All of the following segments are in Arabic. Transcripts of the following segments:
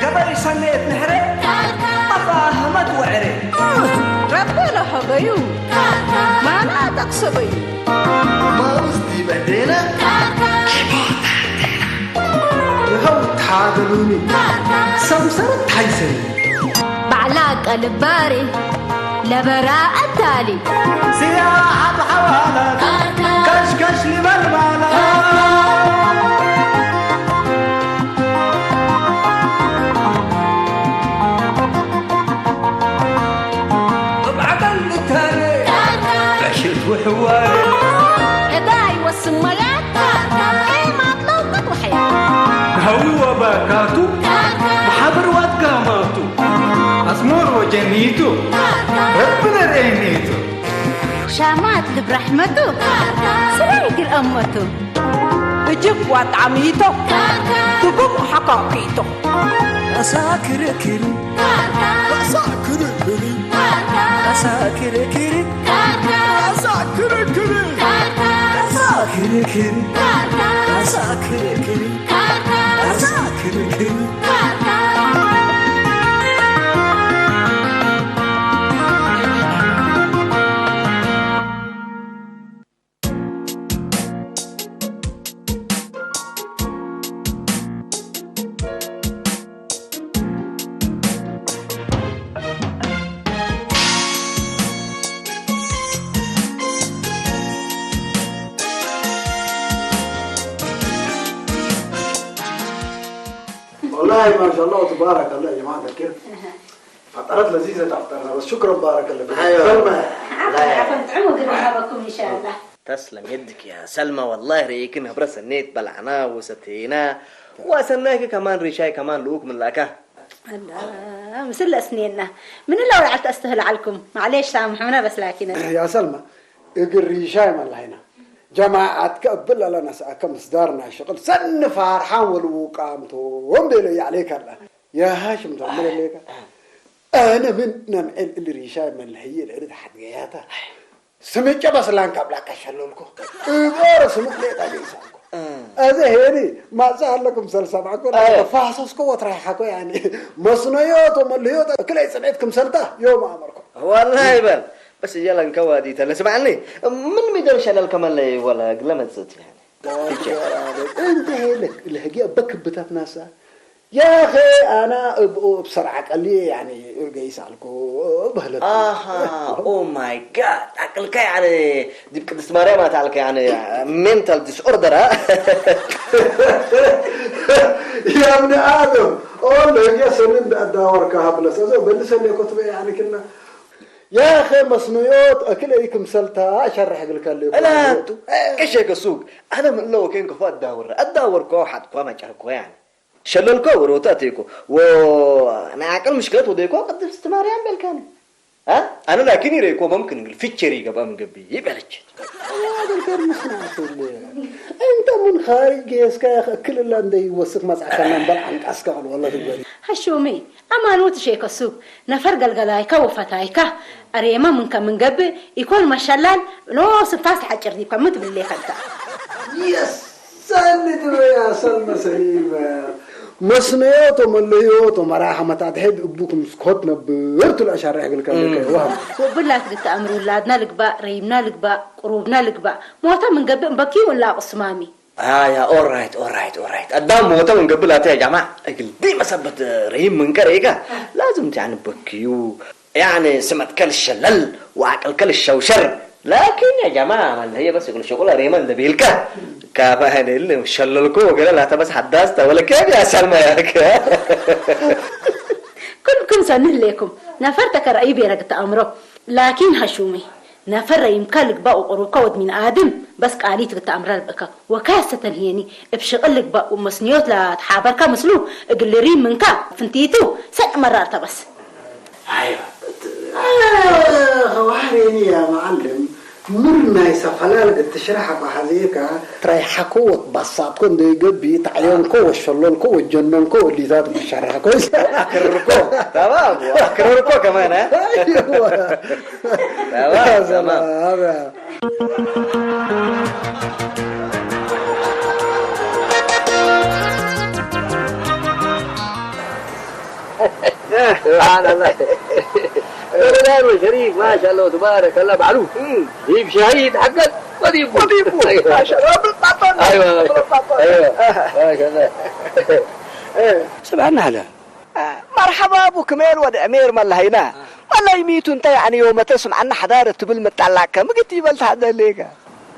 قبل سنة نهري مفاهمت وعري ربي لها بيو ما أنا تقصبي ما وصدي بدينا يهو تحاضروني سمسرت حيسني بعلاق الباري لبراء التالي سياحة بحوالات كشكش لبربالات بعقل التالي عشت وحوالي هداي والسميات ايه ما طلوقت وحياة هو باكاتو محبر واتقاماتو أسمور وجنيتو ربنا رينيتو شامات برحمته سريق الأمته بجيب وطعميته تقوم حقاقيته أساكر كري أساكر كري أساكر كري أساكر كري أساكر كري أساكر كري أساكر كري والله ما شاء الله تبارك الله يا جماعة الكل فطرت لذيذة تفطرنا بس شكرا بارك الله فيك سلمى عمو إن شاء الله تسلم يدك يا سلمى والله ريكنها برس النيت بلعنا وستينا وسناك كمان ريشاي كمان لوك من لاكه مسل سنيننا من اللي وعدت استهل عليكم معليش سامحونا بس لكن يا سلمى اقري شاي من هنا جماعة قبل لنا كم مصدرنا شغل سن فرحان والوقامتو ومدلي عليك الله يا هاشم تعمل ليك انا من نمعل اللي ريشاي من هي الارض حد جياتها سمعت بس لان قبل كشلولكو غير سمعت لي تاجيسانكو هذا هيني ما زال لكم سلسبعكم فاحسسكم وتريحكم يعني مصنيات ومليات كل سمعتكم سلطه يوم امركم والله يبان بس يلا نكوادي تلا سمعني من ميدان شلال كمان لي ولا قلمت صوت يعني انت هيلك اللي هجي بكبتات ناسا يا اخي انا بسرعه قال لي يعني جايس عليكم بهلت او ماي جاد عقلك يعني دي بقدس مريم ما تعلك يعني منتال ديس اوردر يا ابن ادم والله يا سنين ادور كهبلس بلسني كتب يعني كنا يا اخي مصنوعات اكل ايكم سلطه اشرح لك اللي لا انتو ايش هيك السوق انا من لو كان كفا ادور كوحد كما جركو يعني شللكو وروتاتيكو وانا عقل مشكلته ديكو قد استماريان بالكان ها انا لكن يريكو ممكن الفيتشري قبل مقبي يبلج هذا الكلام مسمعته انت من خارج يسكا كل اللي عنده يوثق مسعكنا بلعنك اسكال والله تقولي هشومي امانوت شيك السوق نفرق القلايكا وفتايكا اريما من قبل يكون مشلال لو سفاس حجر دي كمت باللي خلتا يس سند يا سلمى سليمة مصنيات ومليات ومراحة ما تعتحد ابوكم سكوتنا بيرتو الاشارع يقول لك وهم وبالله قلت امر ولادنا لك با ريمنا لك با قروبنا لك با موتا من قبل بكي ولا قصمامي يا اورايت الدم موتا من قبل يا جماعه اقل دي مسبه ريم من كريكا لازم يعني بكيو يعني سمت كل الشلل وعقل كل الشوشر لكن يا جماعه ما هي بس يقول شغله ريمان دبيلكا كافهن اللي شللكو وقال لا بس حداسته ولا كيف يا سلمى ياك كلكم سنين لكم نفرتك رأي بيرقت أمره لكن هشومي نفر يمكنلك بقى قروقود من آدم بس قاليتك تأمر بك وكاسة هيني بشغلك بقى ومسنيوت لا تحابرك مسلو اقلرين منك فنتيتو سنة مرارت بس ايوه خواريني يا معلم مرنا يسفلالك تشرحها بحذيك تريحكو وتبسطكو دي قبي تعليمكو والشلولكو والجنونكو اللي ذات بشرحكو اكرركو تمام واكرركو كمان ها ايوه تمام سبحان الله. رمضان وشريك ما شاء الله تبارك الله معلوم. يجيب شهيد حقك وضيفه. ما شاء الله بالطاطون. ايوه ما شاء الله. سبحان الله. مرحبا ابو كمال ود امير مال هينا والله يميتوا انت يعني يوم تسمع عنا حضاره تبل متعلق ما قلت يبلت هذا ليك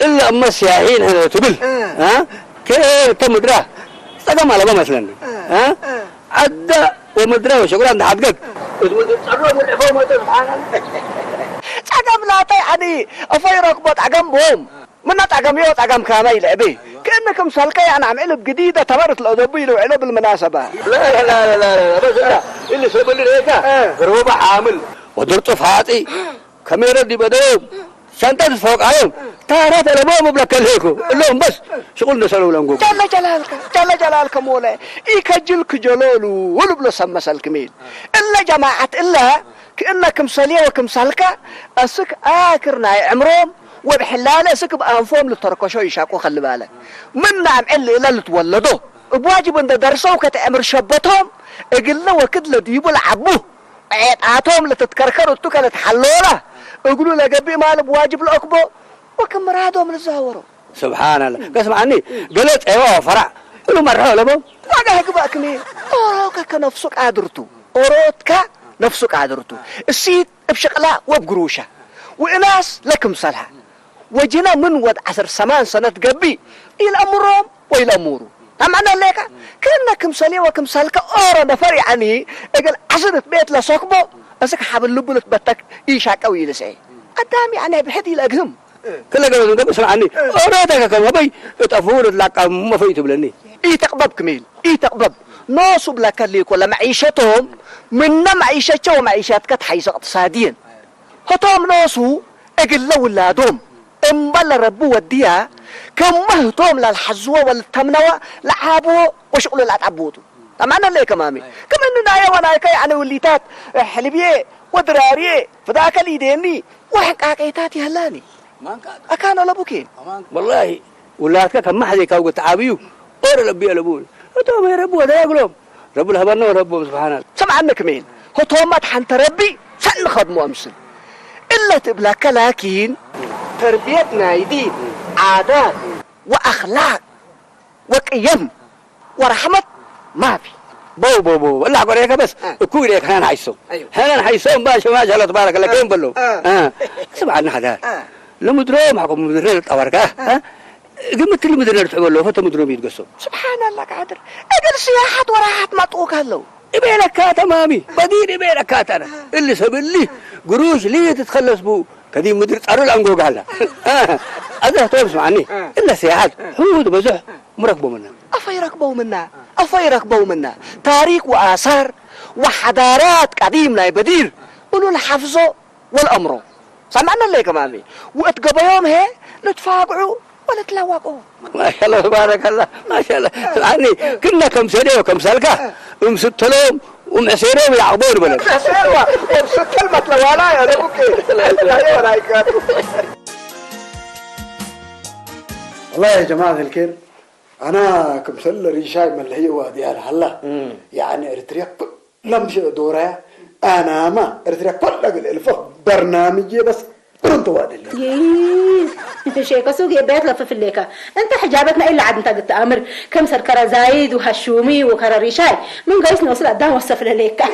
الا اما السياحين هنا تبل ها كيف تم دراه استقام على مثلا ها عدى ومدراه وشغل عند حقك تعقم لا يعني افيرك بوت عقم بوم من تعقم يوت عقم كامل ابي كانكم سالكه يعني عم علب جديده تبرت الادبيه وعلب المناسبه. لا لا لا لا لا بس لا اللي سبب لي هيك روبه حامل ودرت فاطي كاميرا دي بدوم شنطه فوق عليهم تارات الابواب بلكليكو لهم بس شغل نسالوا لهم جل جلالك مولاي يكجلك جلولو ولو بلا سمسلك مين الا جماعه الا كانكم ساليه وكم سالكه اسك اكرنا عمرهم وبحلاله اسك بانفهم للتركشو يشاقوا خلي بالك من نعم اللي اللي تولدوا بواجب ان درسوا كتامر شبتهم اقل وكد لديبوا لعبوه عيطاتهم لتتكركروا التكلة حلوله يقولوا له قبي مال بواجب العقبه وكم مرادهم للزاوروا. سبحان الله قسم عني قلت ايوه فرع قالوا مرحوا لبو واقع هكباك مين اوروكا نفسك قادرتو اوروتك نفسك قادرتو السيد بشقلا وبقروشه وإناس لكم صلحة وجنا من ود 10 سنة قبي إلى أمرهم وإلى أموره أمعنا لك كأنكم صلي وكم سالك أورا نفر يعني أقل 10 بيت لسوكبو أسك حابل لبلت بتك إيشاك أو يلسعي قدامي يعني بحدي الأقهم كلا قالوا قبل سمع عني أوراتك كم أبي اتفور لك ما فيت بلني إيه تقبب كميل إيه تقبب ناصب لك ليك ولا معيشتهم من معيشتهم ومعيشتك تحيز اقتصاديا هتوم ناسو اقل لو ولادهم امبلا ربو وديها كم مهتوم للحزوة والتمنوة لعابو وشغلوا لعبوتو طبعا اللي كمامي كما اننا يا ونايك يعني وليتات حلبيه ودراريه فذاك اليديني وحقاقيتاتي هلاني اكان لبوكين والله ولادك كم ما حد يكاو تعابيو اور ربي لبول هتوم يا ربو هذا يقولون رب الهبنا وربه سبحان الله سمع عنك مين هتوم حنت ربي سن خدمه امسل إلا تبلاك لكن تربيتنا يدي عادات وأخلاق وقيم ورحمة ما في بو والله أقول لك بس كوري هنا حيسو هنا حيسو ما شاء الله تبارك الله كم بلو سمعنا هذا لما دروم حكم مدرسة أوركا قمت اللي مدرسة تقول له فتى مدروم يتقصوا سبحان الله قادر أجل سياحة وراحت مطوك هلو إبينك كات مامي بدين إبينك كات أنا اللي سبب لي قروش ليه تتخلص بو كدي مدير أرول أنجو قالها هذا توبس معني إلا سياحات حود بزح مركبوا منا أفيركبوا منا تاريخ وآثار وحضارات قديمة بدير قولوا الحفظه والأمره سمعنا اللي كمامي واتقبيهم هي نتفاقعوا ولا تلاوقوا ما شاء الله تبارك الله ما شاء الله يعني كنا كم سنة وكم سلكة ومستلهم ومعسيرهم يعقبون بلد ست كلمة لوالا يا ربك والله يا جماعة الخير أنا كمثل ريشاي من اللي هي وادي هلا يعني إريتريا لم دورها أنا ما إريتريا كل الفه برنامجي بس رنت وادي شيكا سوق بيت لف في الليكا انت حجابتنا الا عاد انت قلت امر كم سركره زايد وهشومي وكرا ريشاي من قيس نوصل قدام وصف لليكا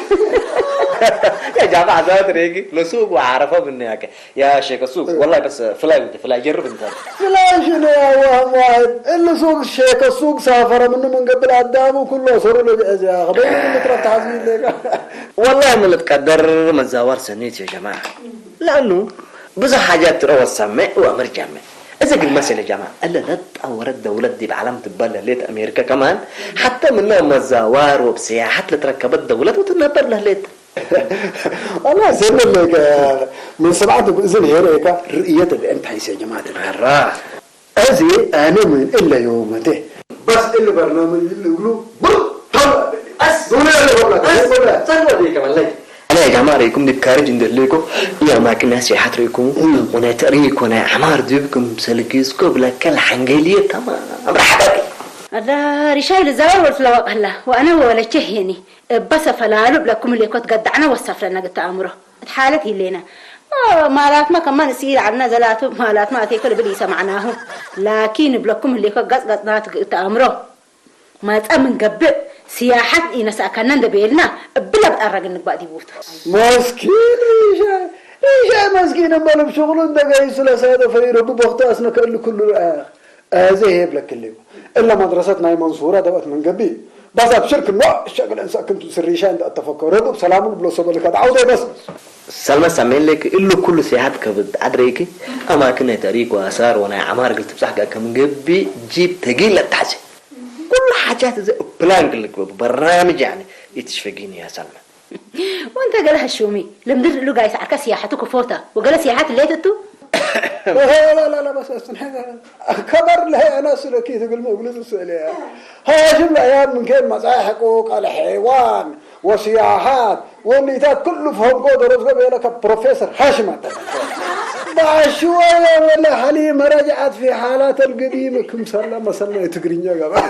يا جماعه ذات ريقي لسوق وعارفه منك يا شيخ السوق والله بس فلا جرب انت فلا شنو يا واحد الا سوق الشيخ السوق سافر منه من قبل قدامه كله صار له يا خبير اللي تروح تعزمين لك والله من اللي تقدر مزاور سنيت يا جماعه لانه بزح حاجات تروى السماء وامر جامع اذا قل مثلا يا جماعه الا تطورت الدوله دي بعلامه البلد ليت امريكا كمان حتى منها مزاوار وبسياحات لتركبت الدوله وتنبر له ليت والله زين لك من سبعة بإذن هيك رؤية الأنت حيث يا جماعة الحراء أزي أنا من إلا يومته بس اللي برنامج اللي يقولوا طلع بس دولة اللي والله صلوا دي كمان ليت أنا يا جماعة ريكم نبكارج عند الليكو يا ماكن ناس يحط ريكم ونتريك ونا عمار ديبكم سلكيسكو بلا كل حنجلية تمام مرحبا الله رشاي للزوار والفلوق هلا وانا ولا تشهيني بس فلالو بلكم اللي كنت قدعنا وصف لنا قلت امره حالتي لينا مالات ما كمان يصير عنا زلات مالات ما تاكل بلي سمعناه لكن بلكم اللي كنت قدعنا قلت امره ما تأمن قبل سياحة إنا سأكنن دبيلنا بلا بتقرق إنك بقى ديبوت مسكين ريشا مسكين أما بشغل ده جاي سلاسة فيربو بوقت أسنا كله زي هيب لك اللي إلا مدرستنا هي منصورة دوت من قبل بس بشرك ما الشغل إنسان كنت سريشا عند التفكر ربو بسلام بلو سبب لك عودة بس سلمى سامين لك إلا كل سياحات كبد أدريكي أما كنا تاريخ وآثار وأنا عمار قلت بصحك كم قبل جيب تقيل التحسي كل حاجات زي بلان لك برنامج يعني يتشفقيني يا سلمى وانت قالها الشومي لم در له جاي ساعه سياحتك فوتا وقال سياحات اللي تتو لا بس كبر لها انا سلكي تقول ما اقول السؤال ها جمله ايام من كان مزايا حقوق الحيوان وسياحات والنيتات كله فهم قدر رزقه لك بروفيسور هاشم بعد شويه ولا حليمه رجعت في حالات القديمه كم سلم مساله تقرينيا قبل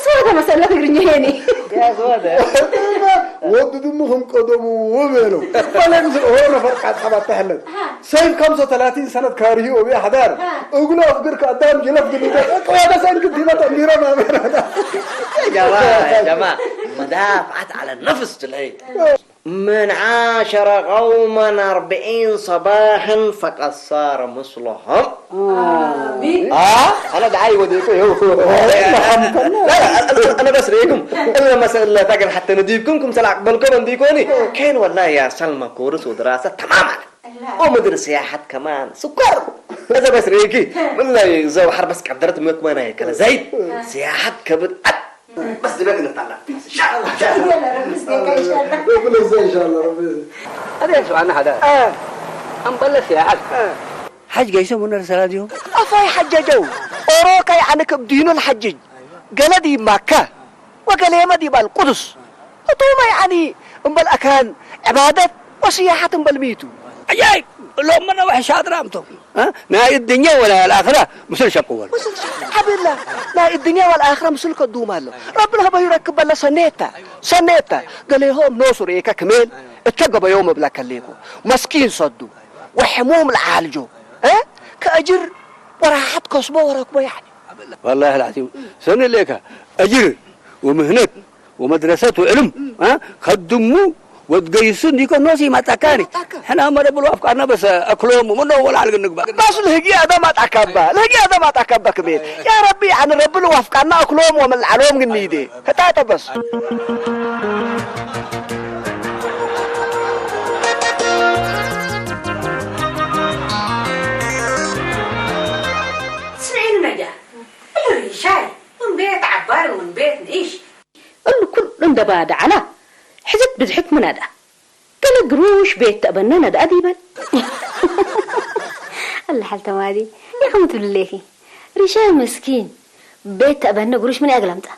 سواده مساله تقرينيا هني يا سواده وددمهم قدموا وبينوا فلنزل هنا فرقات حبات تحلت سيف 35 سنة كاريه وبيا حدار اقول افكرك قدام جلف دلوقتي انا سان كنت ما تميره ما يا جماعه مدافعت على النفس تلاقي من عاشر قوما 40 صباحا فقد صار مثلهم انا دعاي وديكم لا انا بس ريكم الا مثلا تاكل حتى نديكم سلع قبلكم نديكوني كان والله يا سلمى كورس ودراسه تماما ومدرس سياحات كمان سكر هذا بس ريكي والله زو حربس قدرت مكم انا كلا زيد سياحات كبد بس دلوقتي نطلع ان شاء الله ان شاء الله ان شاء الله ربي هذا سؤال هذا ام بلش يا حاج حج جايسه من الرساله دي افاي حججوا اوروكا يعني كبدينو الحجج قلدي مكه وقال دي بالقدس وطوما يعني ام بالاكان عباده وسياحه بالميتو عجيب لو ما وحش شاطرامته ها ما الدنيا ولا الاخره مثل شقوه حبيب الله لا الدنيا والاخره مثل كدوم الله ربنا بيركب لنا سنيتا قال لهم نوصر ايه كمل اتجب يوم بلا كليكو مسكين صدوا وحموم العالجو ها كاجر وراحت كسبه وراكبه يعني والله العظيم سنه لك اجر ومهنه ومدرسه وعلم ها خدموا وتقيسون ديكو نوسي ما تكاني احنا ما نبلو افكارنا بس اكلهم ومنه ولا على النقبه بس الهجي هذا ما تكبه كبير يا ربي عن رب له افكارنا اكلهم ومن العلوم النيدي هتاتا بس اسمعي نجا الرجال من بيت عبار ومن بيت نعيش كل ده بعد على حزت بزحت منادى قال قروش بيت تأبننا ده أديبا الله حالته مادي يا خمت بالله رجال مسكين بيت تأبننا قروش من أقلمته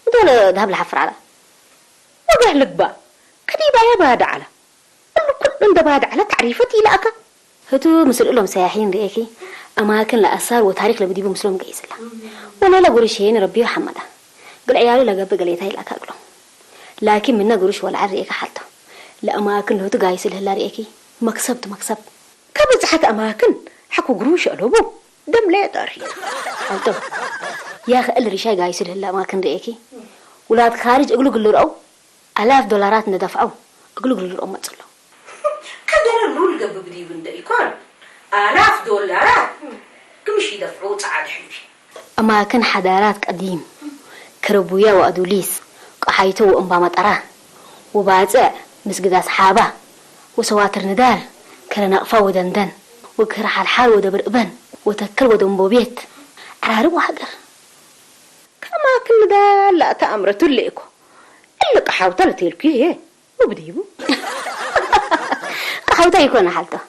ودول ذهب الحفر على وقال لك بقى كديبا يا بعد على كل ده بعد على تعريفتي لأكا هتو مسؤول لهم سياحين ريكي أماكن لأثار وتاريخ لبديبوا مسلم قيس الله ولا لا قروشين ربي وحمده قال عيالي لقب قليتها لأكا قلهم لكن منا قروش ولا عريك حالته لأماكن له تقايس لها ريكي مكسب كم زحت أماكن حكوا قروش ألوبو دم لا داري حالته يا أخي الرشاي قايس لها أماكن ريكي ولاد خارج أقولوا قلوا رأو $1000 ندفعوا أقولوا قلوا أمة صلوا كدر النول قبل بدي بندا يكون $1000 كمش يدفعوا تعال حمشي أماكن حضارات قديم كربويا وأدوليس قحيتو وأنبا مطرة وباطع مسجد أصحابه وسواتر ندال كرنقفة ودندن وكرح الحال ودبرقبن وتكل ودنبوبيت عرارب وحقر كما كل ده لا تأمرتو الليكو اللي قحاوتا لتلكيه وبديبو قحاوتا يكون حالته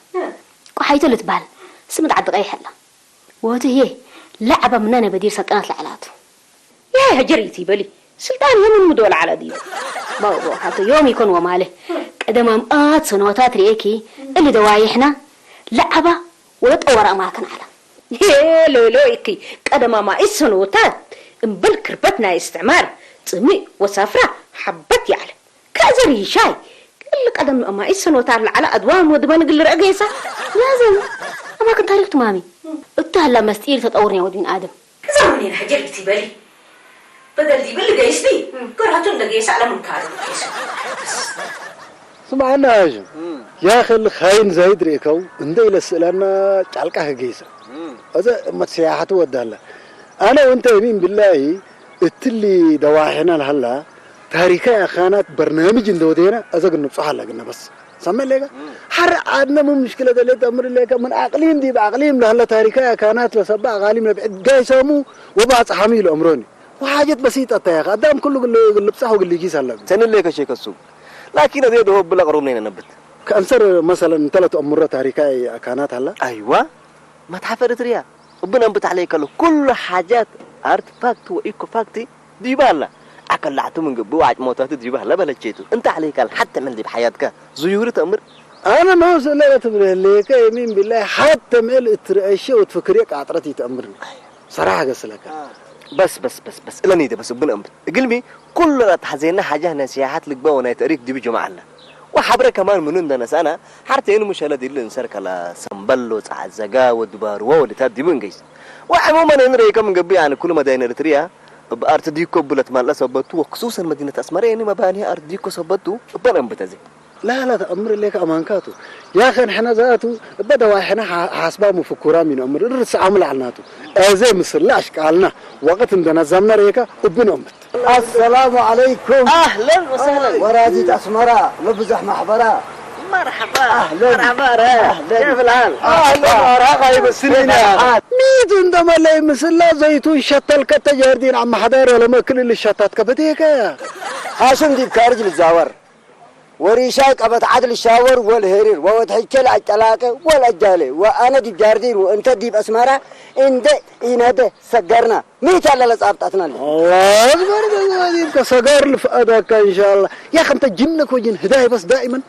قحيتو لتبال سمد عد غي حلا وهو هي لعبة منانا بدير سكانات العلاته يا هجريتي بلي سلطان يوم المدول على دي بابا حتى يوم يكون وماله قدم أمات سنوات ريكي اللي دوايحنا لعبة وتطور أماكن على لولو إكي قدما ما إسنوتات انبل كربتنا استعمار تمي وسافرة حبت يعلى كازري شاي قال قدم ما إسنوتات على أدوام ودبان قل رأقيسة لازم أما كنت تاريخ مامي اتهلا مستير تطورني ود من آدم زمني الحجر كتبالي بدل دي بل جايسلي كرهتون دقيس على منكار سمعنا يا جم يا أخي الخاين زايد ريكو اندي لسلنا تعلقها جيسة هذا ما تسياحته ودهلا أنا وأنت يمين بالله التلي دواحنا لهلا تاريخي أخانات برنامج دودينا أزقنا بصح لقنا بس سمع لك حر عادنا من مشكلة اللي تأمر لك من أقليم دي بأقليم لهلا تاريخي أخانات لسبع غاليم لبعد جاي سامو وبعد حميل أمروني وحاجات بسيطة تاخ قدام كله اللي بصح واللي يجي سلام سنين ليك شيء كسوق لكن هذا هو بلا قرونين نبت كأنصر مثلا 3 أمور تاريخي أخانات هلا أيوة ما تحفرت ريا ربنا نبت عليك له كل حاجات ارتفاكت وايكو فاكتي دي بالا اكلعته من قبو عاد موتات دي بالا بلجيتو انت عليك حتى من دي بحياتك زيورة امر انا ما وصل لا تبري ليك يمين بالله حتى مل ترعشي وتفكريك عطرتي تامرني صراحه قسلك بس لاني ده بس ربنا امر قلبي كل تحزينا حاجه نسيحات لك بقى تاريخ دي بجماعه الله وحبره كمان من ناس انا حتى انه مش هلدي اللي نسرك على سنبلو عزقا ودبار وولتات دي بنجيس وعموما انا ريكا من قبي يعني كل مدينه اريتريا بارت ديكو بلت مال سبتو وخصوصا مدينه اسمر يعني مباني ارض ديكو سبتو بنم بتزي لا تأمر لك أمانكاتو يا أخي إحنا ذاته بدأ إحنا حاسبة مفكورة من أمر الرس عمل عناتو زي مصر لا أشكالنا وقت عندنا زمنا ريكا ابن أمت السلام عليكم أهلا وسهلا ورازيت أسمرة مبزح محبرة مرحبا أهلا كيف الحال؟ أهلا راقي بالسنين ميت عندما لا مثل لا زيتون شتل كتجاردين عم حضار ولا ما كل اللي شتات كبديك يا هاشم دي بكارج للزاور وريشاك أبت عدل الشاور والهرير ووتحكي العلاقة والأجالة وأنا دي جاردين وأنت دي بأسمارة إنده إنده سجرنا ميت على الأسعار الله أكبر دي سجر لفأدك إن شاء الله يا أخي أنت جنك وجن هداية بس دائما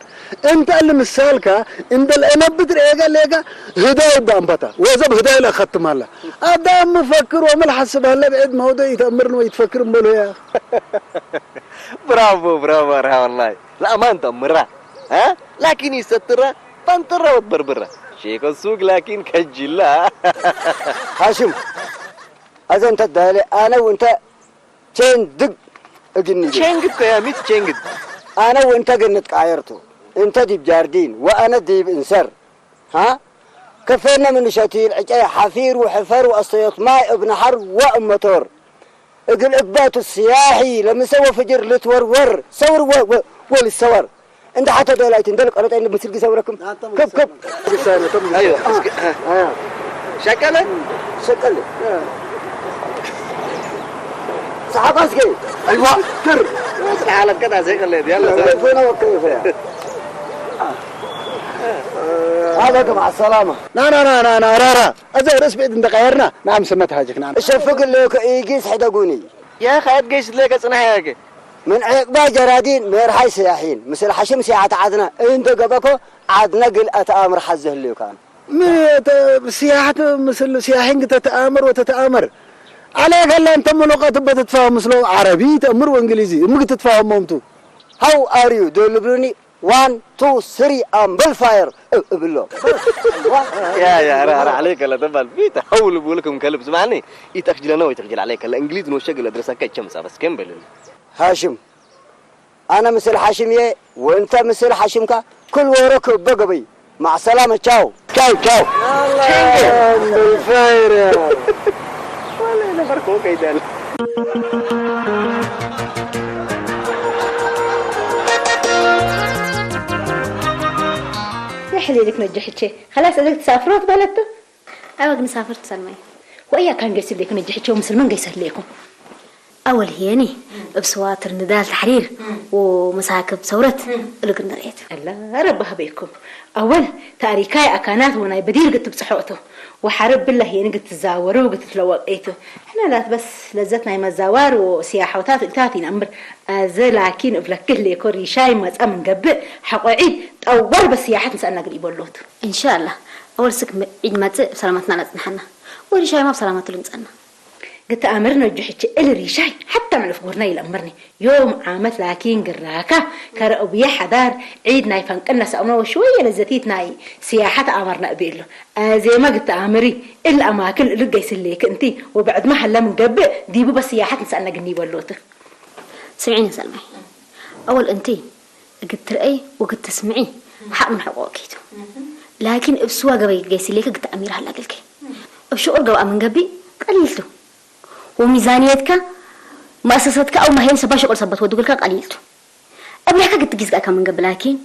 أنت اللي مثالك أنت الأنا بدر إيجا ليجا هداية بأنبتا وإذا بهداية لا ختم الله أدام مفكر ومل حسب هلا بعد ما هو ده يتأمرنا ويتفكر ماله يا برافو رها والله لا ما انت مرة ها لكن يسترها فانترة وتبربرة شيك السوق لكن كجلا هاشم هذا انت الدالي انا وانت تشين دق اجني تشينجد يا ميت تشينجد انا وانت قنت قايرته انت دي بجاردين وانا دي بانسر ها كفينا من شتيل عجاي حفير وحفر واصيط ماء ابن حر وامتور اقل اقبات السياحي لما سوى فجر لتورور صور والصور انت حتى دولات اندلك قرأت انه بسرق صوركم كب ايوه شكله صحاب اسكي ايوه كر حالك كده زي قال لي يلا فين وكيف يا هذا مع السلامة لا أزهر اسمي انت غيرنا نعم سمت حاجك نعم شفق اللي يجيس حدقوني يا اخي اتقيس ليك اصنع من عقبا جرادين ميرحاي سياحين مثل حشم سياحة عدنا انت قبكو عدنا قل اتآمر حزه اللي كان سياحة مثل سياحين تتآمر وتتآمر عليك هلا انت ملوقات بتتفاهم مثل عربي تأمر وانجليزي ممكن تتفاهم ممتو How are you دولبروني 1 2 3 بالفاير بالله يا را عليك لا تبال في تحول بقولكم كلب سمعني يتخجل انا ويتخجل عليك الانجليزي نو شغل ادرسها كشمس بس كمل هاشم انا مثل حاشميه وانت مثل حاشمك كل وراك بقبي مع السلامه تشاو بالفاير ولا انا فرقو كيدال يحلي لك نجحتي خلاص أدك تسافروا بلدته أوقات مسافرت سلمي وإياه كان قيسب لك نجحتي ومسلمان قيسر لكم أول هيني بسواتر ندال تحرير ومساكب ثورت اللي كنا رأيت الله ربها بيكم أول تاريكاي أكانات وناي بديل قد بصحوته وحرب بالله يعني قد تزاوروا وقد تلوقيته احنا لا بس لذتنا يما الزوار وسياحة وتاتين أمر زي لكن أفلك اللي يكون ريشاي ما من قبل حقوعيد أول بس سياحة نسألنا قريب اللوت إن شاء الله أول سك عيد ما سلامتنا لازم حنا وريشاي ما بسلامة لمصنا قلت أمرنا جحتي إلى ريشاي حتى معلف قرنا يلأمرني يوم عامت لكن قراكة كرأبية حدار عيدنا يفنقلنا سأمنا وشوية لزتيتنا سياحة أمرنا قبيله زي ما قلت أمري الأماكن اللي قيس ليك أنتي وبعد ما حلا من قبل ديبو بس سياحة نسألنا قني واللوتة سمعيني سلمي أول أنتي قلت رأي وقلت تسمعي حق من حقوقيته لكن بسوا قبل قيس ليك قلت أمير هلا قلك بشو أرجع من قبل قليلته وميزانيتك مؤسستك أو ما هي سباش شغل سبت ودقولك قليلته أبنك قد تجيز كم من قبل لكن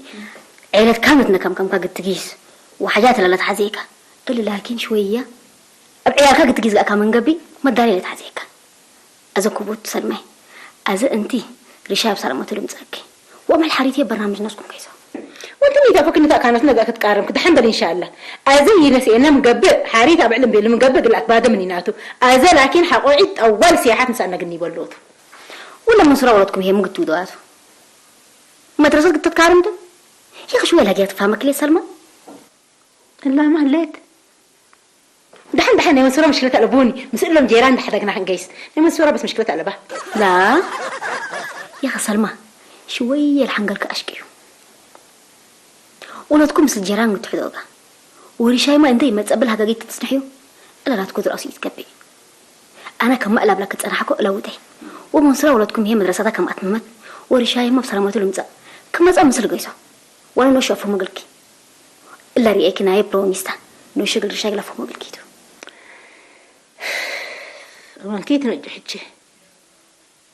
عيلة كامتنا كم قد تجيز وحاجات اللي لا تحزيك إلا لكن شوية أبعيالك قد تجيز كم من قبل ما داري لا تحزيك أذا كبوت سلمي أذا أنتي رشاب سلامة المساكي وما الحريتي برنامج ناسكم كيسا وانت إذا فكرت إذا كانت نقاك تقارن كده حنبل إن شاء الله أزي نسينا مقبل حريت أبعلم بيل مقبل قلت بعد من يناتو أزا لكن حقوعد أول سياحات نسألنا قني واللوت ولا من صورة ولدكم هي مقد تودواتو ما ترسل قد تتقارن ده يا أخي شوية لاقيها تفهمك ليه سلمى لا ما هليت دحين نيوان صورة مشكلة ألبوني مسئل لهم جيران دحدقنا حنقيس نيوان صورة بس مشكلة ألبها لا يا أخي سلمى شوية الحنقلك أشكيو ولدكم مثل جيران متحدوغا وريشاي ما انتي ما تقبلها قاقيت تسنحيو إلا لا تكون رأسي يتكبي أنا كم أقلب لك تسنحكو لودي ومنصرة ولدكم هي مدرسة كم أتممت وريشاي ما بسلامته لمزا كم أزأل مثل قيسو وانا نوشو أفهم قلكي إلا ريئيك نايب برونيستا نوشو قل ريشاي لفهم قلكيتو وانكيت نجحتشي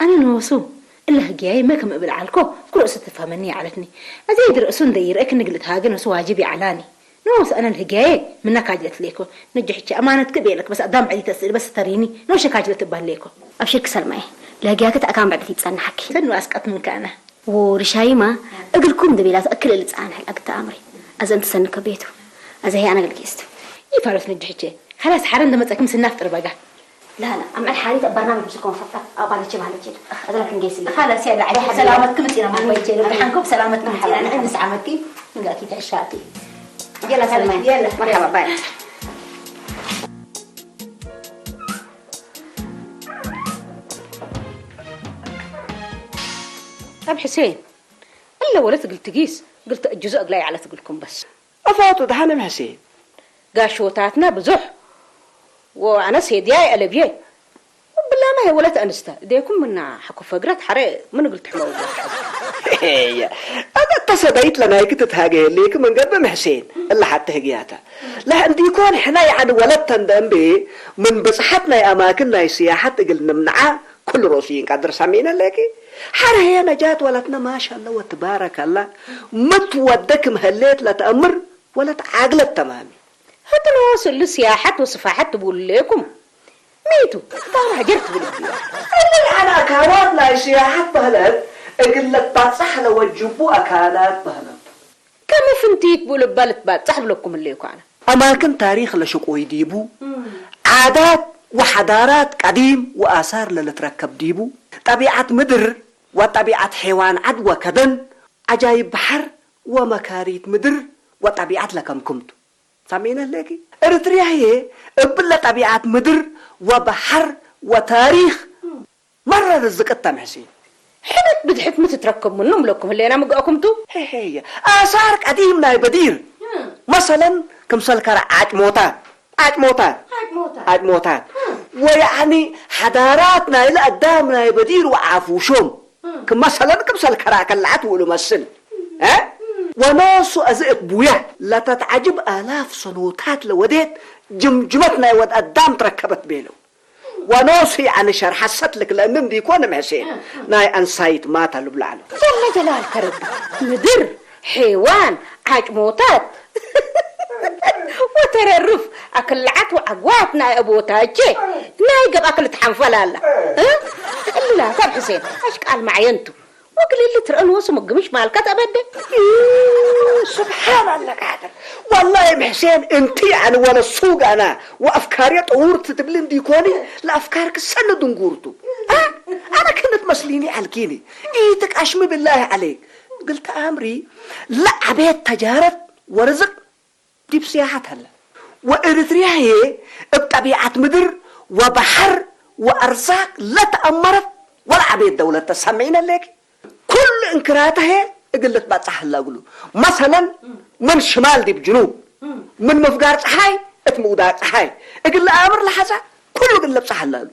أنا نوصو إلا هجاي ما كم قبل عالكو كل قصة تفهمني علتني أزيد رأسون دير أكن قلت هاجن وسو واجبي علاني نوص أنا الهجاي منك عجلت ليكو نجحتشي أمانة قبيلك بس قدام بعدي تسأل بس تريني نوشك عجلت تبه ليكو أبشرك سلمى لاقياك تأكام بعد تيتسان حكي تنو أسقط منك أنا وريشاي ما أقلكم دبيلات أكل اللي تسان هالأقت أمري أذا أنت سنك بيته أذا هي أنا قلكيست يفعلوا نجحتشي خلاص حرام دمت أكم سنافتر بقى لا أما الحالي برنامج بسكون فترة أو بعد شيء بهالجيل هذا لكن جيسي خلاص يا على سلامتكم تينا ما بيجي حنكم سلامتكم تينا أنا عندي سعمتي نلاقي تعشاتي يلا سلمى يلا مرحبا باي أب حسين إلا ولا قلت قيس قلت الجزء قلاي على تقولكم بس أفاتو دحانم حسين قاشوتاتنا بزح وأنا سيدياي ألبياي بالله ما هي ولا تأنستا ديكم منا حكو فقرات حري من قلت حلو هي أنا اتصديت لنا كنت تهاجي ليك من قبل حسين إلا حتى هجياتها لا عندي يكون إحنا يعني ولد تندم به من بصحتنا يا أماكننا سياحة قلنا منعا كل روسيين قدر سامينا لكي حرا هي نجات ولدنا ما شاء الله وتبارك الله متودك مهليت لا تأمر ولا تعاقلت تمامي هذا نواصل للسياحة وصفاحات تقول لكم ميتوا طالع هجرت بالبيوت اللي أنا أكاوات لا سياحة بهلت أقول لك بتصح لو تجيبوا أكالات بهلت كم فهمتيك بقول ببالت بات صحب لكم اللي يكون أماكن تاريخ لشقو يديبو عادات وحضارات قديم وآثار للتركب ديبو طبيعة مدر وطبيعة حيوان عدوى كدن عجائب بحر ومكاريت مدر وطبيعة لكم كمتو سامعين لكي إريتريا هي إبلا طبيعة مدر وبحر وتاريخ مرة رزق التمحسين حنت بدحت ما تتركب منهم لكم اللي أنا مقاكمتو هي آثار قديم لا بدير مثلا كمثال كرا عاج موتان ويعني حضاراتنا إلى قدامنا يبدير وعافوشهم كمثلا كمثال كرا كلعت ولمثل وناس أزئك بويا لا تتعجب آلاف سنوات لوديت جمجمتنا يود قدام تركبت بينه وناس يعني شرح لك لأنهم دي يكون محسين ناي أنسايت ما تلو بلعنه جل جلال كرب مدر حيوان عاج موتات وتررف أكلعت وعقواتنا يا أبو تاجي ناي قب أكل تحنفل هلا لا طب حسين ايش قال معي انتو وقال اللي ترقن وصم القمش مالك أبدا سبحان الله قادر والله يا محسين انت يعني ولا السوق انا وافكاري طورت تبلين ديكوني لافكارك السنه دنقورتو انا كنت مسليني علكيني ايتك اشمي بالله عليك قلت امري لا عبيت تجارت ورزق دي بسياحة هلا وإريتريا هي بطبيعة مدر وبحر وأرزاق لا تأمرت ولا عبيد دولة تسمعين لك كل انكراتها قلت بتصح الله أقوله مثلا من شمال دي بجنوب من مفقار صحاي اتمودار صحاي اقل امر لحظه كله قلب صح الله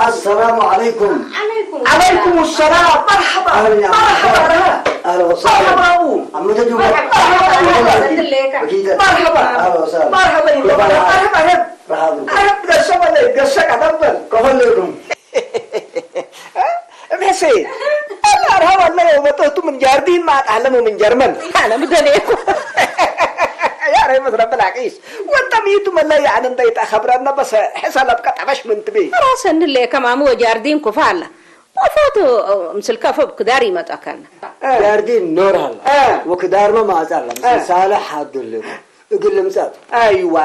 السلام عليكم. عليكم السلام. مرحبا مرحبا اهلا وسهلا. مرحبا عم تجوا مرحبا اهلا وسهلا. مرحبا مرحبا قسم عليك قسك أدبل كفل لكم. حسين أنا أرها والله يوم تهتم من جاردين ما أتعلموا من جرمن أنا مدنيكم يا رأي مثلا بالعكيس وانت ميتم الله يعني انت يتخبرنا بس حسالة بقطعش من تبي راسا اللي كما مو جاردين كفالة وفاتوا مثل كفو بكداري ما تأكلنا جاردين نور هلا وكدار ما أزعل صالح حد لكم يقول لهم زاد ايوه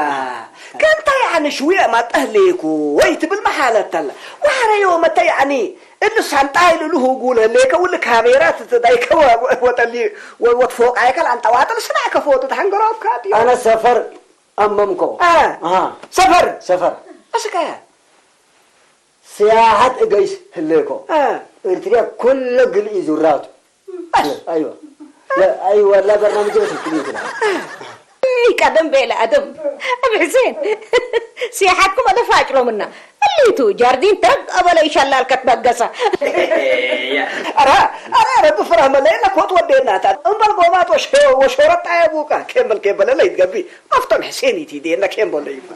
كنت يعني شويه ما تهليكو ويت بالمحاله تلا وحنا يوم متى يعني اللي سانتاي له يقول لك ولا كاميرات تدايك وتلي وتفوق عليك انت واتل سمعك فوتو تحنقراب كاتي انا سفر اممكم سفر اسكا سياحة اجيس هليكو ارتريا كل قل يزوراتو ايوه لا ايوه لا برنامج بس كده قدم بيلا أدم أبو حسين سياحتكم هذا فاجروا منا اللي تو جاردين ترق أولا إن شاء الله الكتبة قصة أنا بفرح ملاينا كوت ودينا تاد أمبال قومات وشورت عيبوكا كيمبل لا يتقبي مفتن حسيني تيدينا كيمبل لا يبقى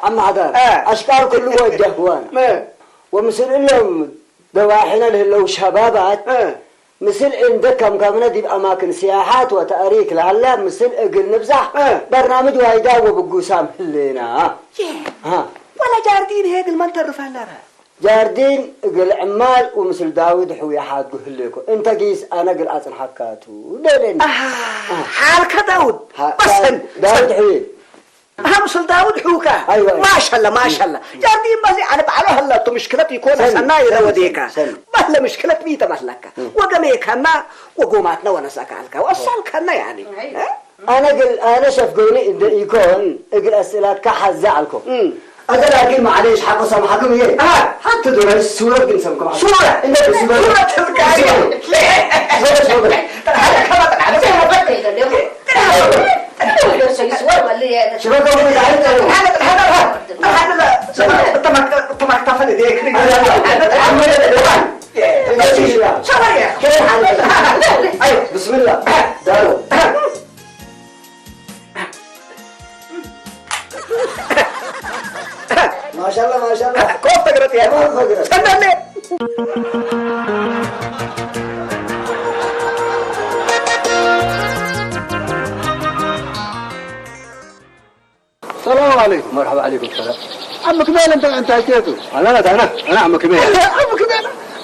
أما هذا أشكال كله وجهوان ومثل لهم دواحنا لو شبابات مثل عندك كم دي بأماكن سياحات وتأريك لعلا مثل أقل نبزح برنامج وايدا وبقوسام لنا ولا جاردين هيك المنطقة رفعنا جاردين أقل عمال ومثل داود حوي حاد قهليكو انت قيس أنا قل أصن حكاتو دلين حالك داود بس داود حوي مثل داود حوكا أيوة. ما شاء الله ما شاء الله جاردين بس أنا بعله هلا تو مشكلتي يكون سناي وديكا بهلا مشكلة ميتا مثلك وقميك هنا وقوماتنا ونساك وصلك هنا يعني أنا شفقوني إن يكون أقل أسئلات كحزعلكم هذا لكن معليش حق سامحكم ايه حتى دول الصورة بنسمكم صورة انت صورة تذكاري صورة هذا كما بسم الله دارو ما شاء الله ما شاء الله كيف تقرأت يا استنى السلام عليكم. مرحبا عليكم السلام. عمك مال انت حكيته انا عمك مال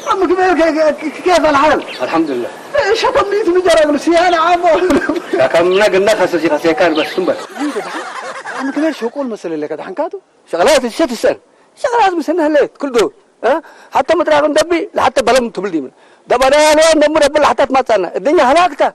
عمك مال كيف الحال؟ الحمد لله. شطب لي تجرب السيانة عمو كم نقل نفس في كان بس بس عمك مال شو قول مثل اللي كده حنكاته؟ شغلات الشت السنة شغلات مسنها ليه كل دول حتى متراقم دبي لحتى بلم تبلدي من دبنا لين دمر بل حتى ما تصنع الدنيا هلاكتها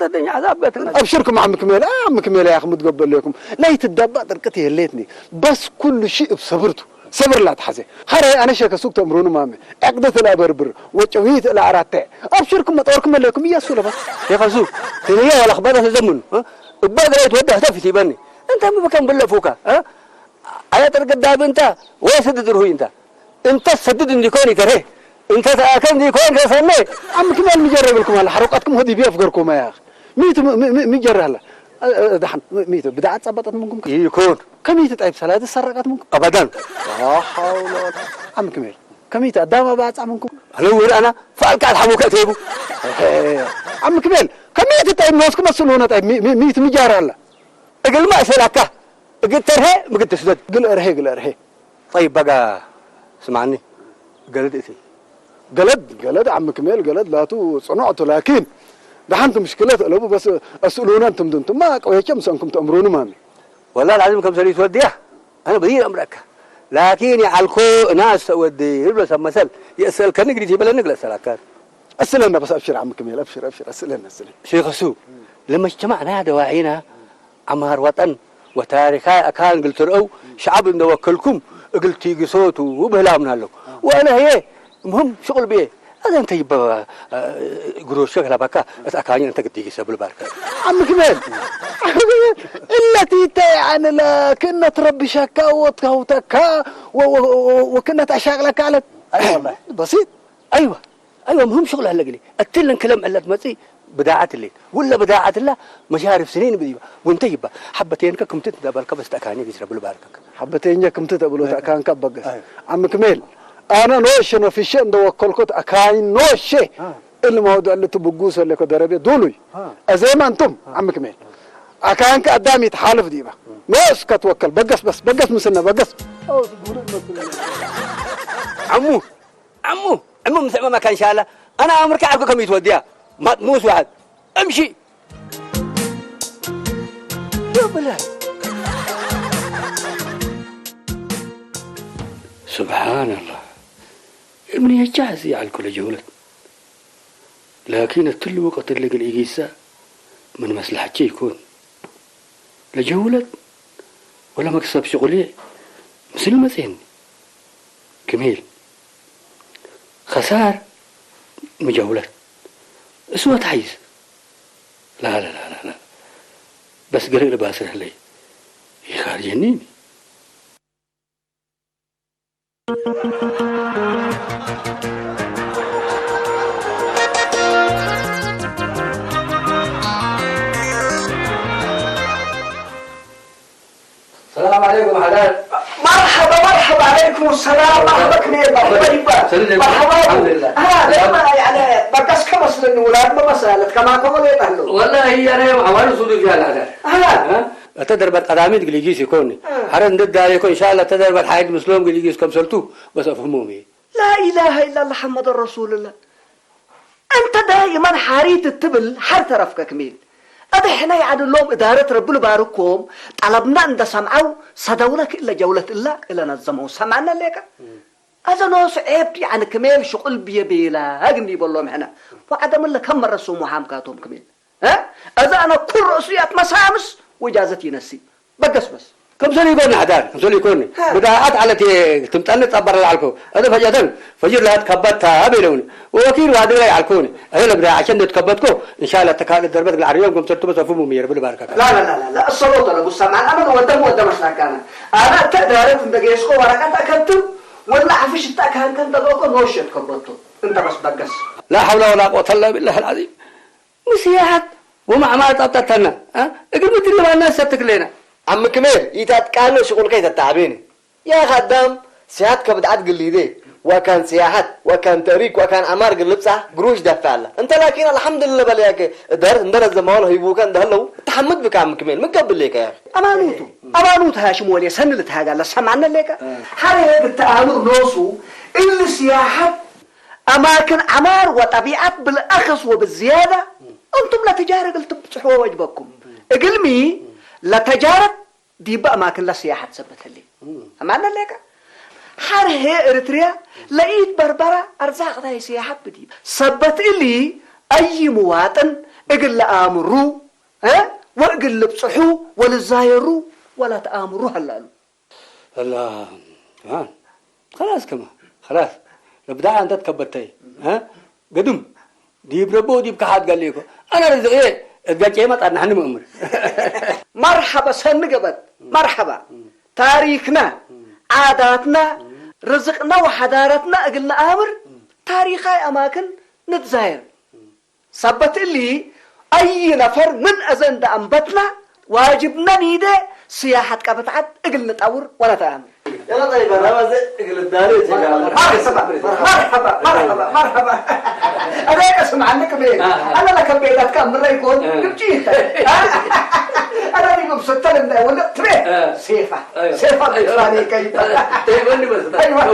الدنيا عذاب بيتنا. ابشركم عمك مال عمك مال يا اخي متقبل لكم لا يتدبق درقتي هليتني بس كل شيء بصبرته صبر لا تحزي هاي انا شيخ سوق تمرون مامي عقدة لا بربر وجويت لا عراتة ابشركم مطوركم لكم يا سوله بس يا فزوق تنيا ولا اخبارها زمن البلد لا يتودع تفتي بني انت ما كان بالله فوكا آيات القدام انت ويسدد روحي انت سدد ان يكون كره انت كان يكون كسنه عمك مال مجرب لكم على حرقاتكم هدي بيفقركم يا اخي ميت مجرب هلا دحن ميت بدعت صبطت منكم يكون كميت طيب سلاد سرقت منكم ابدا لا حول ولا عمك مال كميت قدام بعت منكم هلو انا فالك الحموك تيبو عمك مال كميت طيب ناسكم مسلونه طيب ميت مجرب هلا اقل ما اسالك قلت ارهي ما قلت سدد قل ارهي طيب بقى اسمعني قلد ايه قلد عمك مال قلد لا تو صنعته لكن دحنت مشكلة قلبوا بس اسألونا انتم دنتم ما قوي كم سنكم تأمرون مامي والله العظيم كم سنة توديها انا بدير امرك لكن يعلكو ناس تودي يبلس مثل يسأل كان نقدر يجيب لنا نقل سلاكات اسألنا بس ابشر عمك مال ابشر اسألنا شيخ سو لما اجتمعنا دواعينا عمار وطن وتاريخي أكان قلت رأو شعب نوكلكم قلت يجي صوت وبهلا من هلو وأنا هي مهم شغل بيه هذا أنت يبقى قروش شغلة بكا أكاني أنت قد يجي سبل بارك عم كمال التي يعني لكن تربي شكا وتكا وكنا تشغلك على أيوة والله بسيط أيوة مهم شغل هلا قلي أتلن كلام ألا تمسي بداعة الليل ولا بداعة الله مشارف سنين بديبا وانت يبا حبتين كم تتدبل كبس تأكاني بيسرب بالباركك حبتين كم تتدبلوا تأكان كبقس عم كمال أنا نوش أنا في شيء دو كلكت أكاني نوش الموضوع اللي تبقوس اللي كدربي دولي أزي ما أنتم عم كمال أكانك قدامي يتحالف ديبا نوش كتوكل بقس مسنا بقس عمو مسمى ما كان شاء الله أنا أمرك أعرف كم يتوديها موس واحد امشي يا بلاد سبحان الله من يجهز على كل جولة لكن كل وقت اللي قال يجيسا من مصلحة شيء يكون لجولة ولا مكسب شغلي مثل مثلا جميل خسار مجولة اسوة تعيس لا بس قريب باسر علي يخارج جنيني السلام عليكم حلال مرحبا عليكم السلام مرحبا كنيبا مرحبا الحمد لله لما يعني بقص كمس للولاد بمسالة كما كما يطهلوا والله هي انا عوار صدق فيها العذاب تدربت قدامي تقليجيس يكوني حرن ضد عليكم ان شاء الله تدربت حاجه مسلم قليجيس كم سلتو بس افهموه لا اله الا الله محمد رسول الله انت دائما حريت التبل حرت رفقك مين أدحنا يعد اللوم إدارة رب الباركم طلبنا أن سمعوا صدولك إلا جولة الله إلا نظموا سمعنا لك هذا ناس عيب يعني كمال شغل بيلا هاجني بالله معنا وعدم الله كم مرة سو محامكاتهم كمال ها إذا أنا كل رأسيات مسامس وإجازتي نسي بس كم سنة يكون عدار كم سنة يكون بداعات على تمتلك تعبر العالكو هذا فجأة فجر لها تكبتها أبيلوني ووكيل وهذا لا يعالكوني هذا بدأ عشان تكبتكو إن شاء الله تكاد الدربات العريون كم ترتبط فمو مير بالبركة لا الصلاة أنا بسمع أنا ودم مسلكنا أنا تقدرت إن دقيسكو ورقة أكلتم ولا عفش تأكل كان تدوكو نوشت كبرتو أنت بس لا حول ولا قوة إلا بالله العظيم مسيحات ومع ما تطتنا ها اقل مثل ما الناس تتكلينا عم كمير يتاتقالو شغل كي تتعبيني يا خدام سياحات كبدعات قليدي وكان سياحات وكان تاريخ وكان عمار قلبصح قروش دفع انت لكن الحمد لله بلاك دار ندر الزمان هيبو كان دهلو تحمد بك عم كمير من قبل ليك يا اخي امانوت هاشم ولي سنلت هاجا لا سمعنا ليك حري بالتآمر نوصو اللي سياحات اماكن عمار وطبيعات بالاخص وبالزياده انتم لا تجاره قلت بتصحوا واجبكم اقلمي لا تجارة دي بقى أماكن لا سياحة تثبتها لي أمانا لك حر هي إريتريا لقيت بربرة أرزاق ذا سياحة بدي ثبت لي أي مواطن اقل لآمرو وأقل لبصحو ولا زايرو ولا تآمرو هلالو الله خلاص كما خلاص نبدأ أنت تكبرتي قدم دي بربو دي بكحات قال ليكو أنا رزقي الجاكيمات أنا حنم أمر مرحبا سنقبت مرحبا تاريخنا عاداتنا رزقنا وحضارتنا قلنا آمر تاريخي أماكن نتزاير ثبت لي أي نفر من أزند أنبتنا واجبنا نيده سياحة كبتعد قلنا تأور ولا تأمر يلا طيب أنا بس قل الداري مرحبا أنا أسمع عنك بيه أنا لك بيتك كم مرة يكون نبجيه أنا اللي بستلم ده ولا تري سيفة الإسلامية كيف تيبني بس أيوة